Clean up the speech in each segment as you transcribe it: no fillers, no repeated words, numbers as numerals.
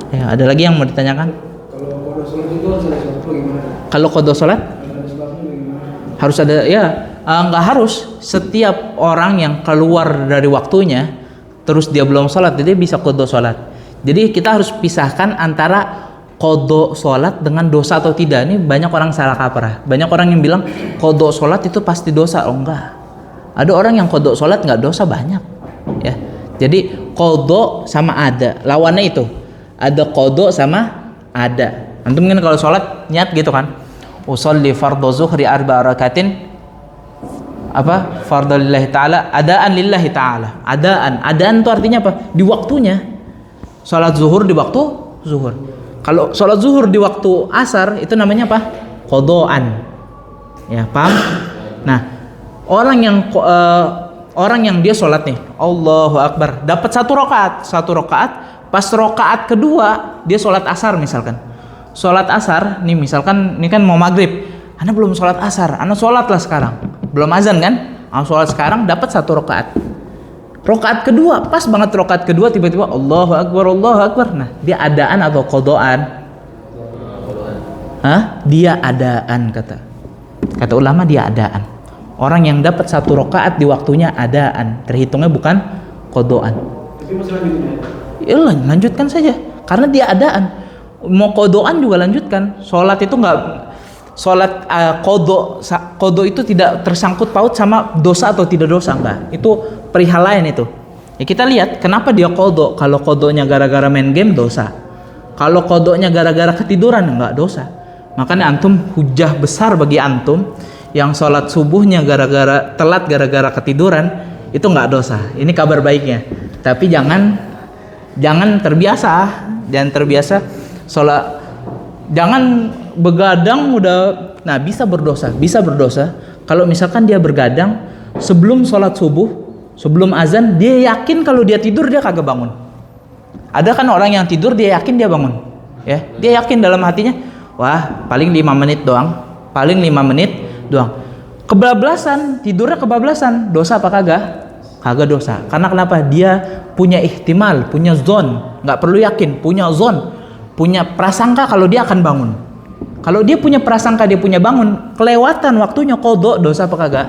Ya, ada lagi yang mau ditanyakan? Kalau qada sholat itu harus ada sebabnya gimana? Kalau qada sholat Ada sebabnya gimana? harus ada, ya nggak harus. Setiap orang yang keluar dari waktunya terus dia belum sholat, jadi bisa qada sholat. Jadi kita harus pisahkan antara qada sholat dengan dosa atau tidak. Ini banyak orang salah kaprah. Banyak orang yang bilang qada sholat itu pasti dosa. Oh enggak, ada orang yang qada sholat nggak dosa banyak ya. Jadi qada sama ada, lawannya itu. Ada qada sama ada. Antum mungkin kalau sholat niat gitu kan, usolli fardhu zuhri arba'a rakatin, apa, fardhu lillahi ta'ala, adaan lillahi ta'ala. Adaan itu artinya apa? Di waktunya. Sholat zuhur di waktu zuhur. Kalau sholat zuhur di waktu asar itu namanya apa? Qadaan. Ya, paham? Nah, orang yang dia sholat nih, Allahu Akbar, dapat satu rakaat. Pas rakaat kedua dia sholat asar misalkan. Sholat asar nih misalkan, ini kan mau maghrib, Anda belum sholat asar, Anda sholat lah sekarang, belum azan kan? Sholat sekarang dapat satu rakaat. Rakaat kedua, pas banget rakaat kedua tiba-tiba Allahu Akbar, Allahu Akbar. Nah, dia adaan atau qadaan? Dia adaan, kata ulama, dia adaan. Orang yang dapat satu rakaat di waktunya adaan, terhitungnya bukan qadaan. Tapi masih lanjutin ya? Ya lanjutkan saja, karena dia adaan. Mau qadaan juga lanjutkan. Sholat itu nggak, sholat qada itu tidak tersangkut paut sama dosa atau tidak dosa, enggak. Itu perihal lain itu. Ya kita lihat kenapa dia qada. Kalau qadanya gara-gara main game dosa. Kalau qadanya gara-gara ketiduran enggak dosa. Makanya antum, hujah besar bagi antum yang sholat subuhnya gara-gara telat, gara-gara ketiduran, itu enggak dosa. Ini kabar baiknya. Tapi jangan terbiasa sholat, jangan begadang udah, nah bisa berdosa kalau misalkan dia bergadang sebelum sholat subuh, sebelum azan, dia yakin kalau dia tidur dia kagak bangun. Ada kan orang yang tidur dia yakin dia bangun, ya, dia yakin dalam hatinya, wah paling 5 menit doang, kebablasan, tidurnya kebablasan, dosa apa kagak? Kagak dosa. Karena kenapa? Dia punya ihtimal, punya zon, nggak perlu yakin, punya zon, punya prasangka kalau dia akan bangun. Kalau dia punya prasangka dia punya bangun, kelewatan waktunya qada, dosa apa kagak?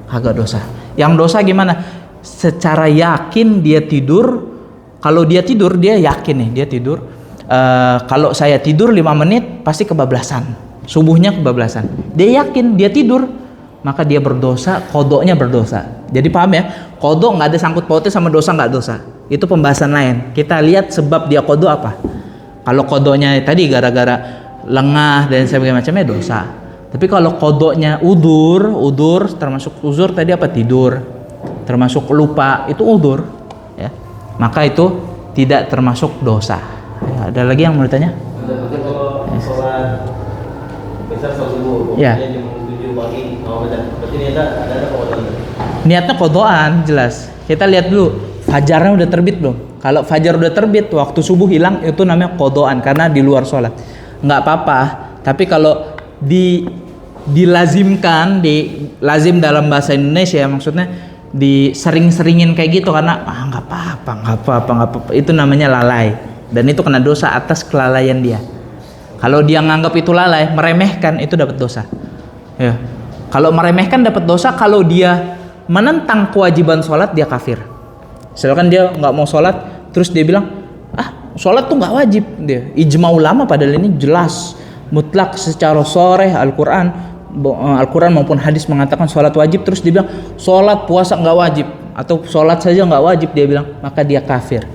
Kagak dosa. Yang dosa gimana? Secara yakin dia tidur. Kalau dia tidur dia yakin nih, dia tidur. Kalau saya tidur 5 menit pasti kebablasan. Subuhnya kebablasan. Dia yakin dia tidur, maka dia berdosa, qadanya berdosa. Jadi paham ya? Qada nggak ada sangkut pautnya sama dosa, nggak dosa. Itu pembahasan lain. Kita lihat sebab dia qada apa. Kalau qadanya tadi gara-gara lengah dan sebagainya macamnya dosa. Tapi kalau qadanya udur termasuk uzur tadi apa? Tidur. Termasuk lupa, itu udur, ya. Maka itu tidak termasuk dosa. Ya, ada lagi yang mau ditanya? Kalau sholat besar subuh, ya. Jam 7 pagi mau baca. Berarti ada qadaan. Niatnya qadaan jelas. Kita lihat dulu fajarnya udah terbit belum? Kalau fajar udah terbit, waktu subuh hilang, itu namanya qadaan karena di luar sholat. Nggak apa-apa. Tapi kalau dilazimkan, lazim dalam bahasa Indonesia maksudnya disering-seringin kayak gitu karena nggak apa-apa, itu namanya lalai, dan itu kena dosa atas kelalaian dia. Kalau dia nganggap itu lalai, meremehkan, itu dapat dosa. Ya. Kalau meremehkan dapat dosa. Kalau dia menentang kewajiban sholat, dia kafir. Misalkan dia nggak mau sholat, terus dia bilang, sholat tuh nggak wajib. Dia ijma ulama padahal ini jelas mutlak secara sharih Al-Quran maupun hadis mengatakan sholat wajib, terus dia bilang sholat puasa nggak wajib atau sholat saja nggak wajib, dia bilang, maka dia kafir.